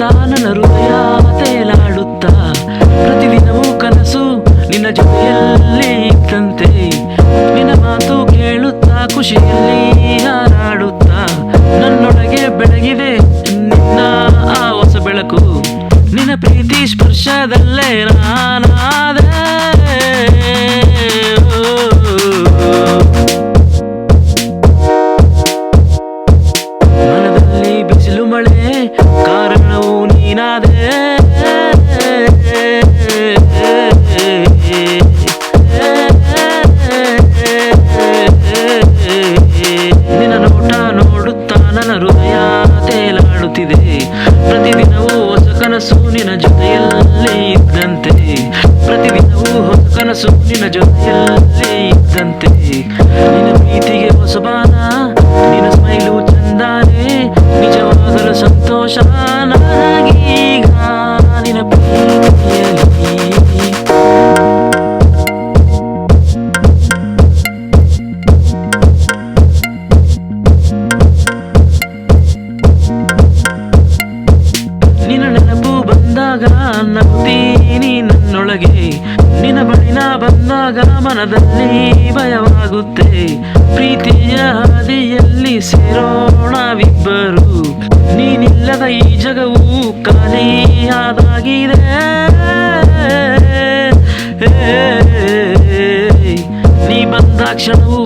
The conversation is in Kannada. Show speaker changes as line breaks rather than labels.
ನೋಡುತ್ತಾ ನನ್ನ ಹೃದಯ ತೇಲಾಡುತ್ತಾ ಪ್ರತಿದಿನವೂ ಕನಸು ನಿನ್ನ ಜೊತೆಯಲ್ಲಿ ಇದ್ದಂತೆ ನಿನ್ನ ಮಾತು ಕೇಳುತ್ತಾ ಖುಷಿಯಲ್ಲಿ ಹಾರಾಡುತ್ತಾ ನನ್ನೊಳಗೆ ಬೆಳಗಿದೆ ನಿನ್ನ ಆ ಹೊಸ ಬೆಳಕು ನಿನ್ನ ಪ್ರೀತಿ ಸ್ಪರ್ಶದಲ್ಲೇ ನಾನಾದೆ ಮನದಲ್ಲಿ ಬಿಸಿಲು ಮಳೆ ಕಾರಣವು ನೀನಾದೆ ನಿನ್ನ ನೋಟ ನೋಡುತ್ತಾ ನನ್ನ ಹೃದಯ ತೇಲಾಡುತ್ತಿದೆ ಪ್ರತಿದಿನವೂ ಹೊಸ ಕನಸು ನಿನ್ನ ಜೊತೆಯಲ್ಲಿ ಇದ್ದಂತೆ ಪ್ರತಿದಿನವೂ ಹೊಸ ಕನಸು ನಿನ್ನ ಜೊತೆಯಲ್ಲಿ ಇದ್ದಂತೆ ನಿನ್ನ ಪ್ರೀತಿಗೆ ಹೊಸಬಾನ ನಿನ್ನ ಸ್ಮೈಲು ಚಂದಾನೆ ನಿಜವಾಗಲು ಸಂತೋಷ ನನಗೀಗ ನಿನ್ನ ಪ್ರೀತಿಯಲ್ಲಿ ನಿನ್ನ ನೆನಪು ಬಂದಾಗ ನಗ್ತೀನಿ ನನ್ನೊಳಗೆ ನಿನ್ನ ಬಳಿನ ಬಂದಾಗ ಮನದಲ್ಲಿ ಭಯವಾಗುತ್ತೆ ಪ್ರೀತಿಯ ಹಾದಿಯಲ್ಲಿ ಸೇರೋಣವಿಬ್ಬರು ನೀನಿಲ್ಲದ ಈ ಜಗವು ಖಾಲಿಯಾದಾಗಿದೆ ನೀ ಬಂದ ಕ್ಷಣವು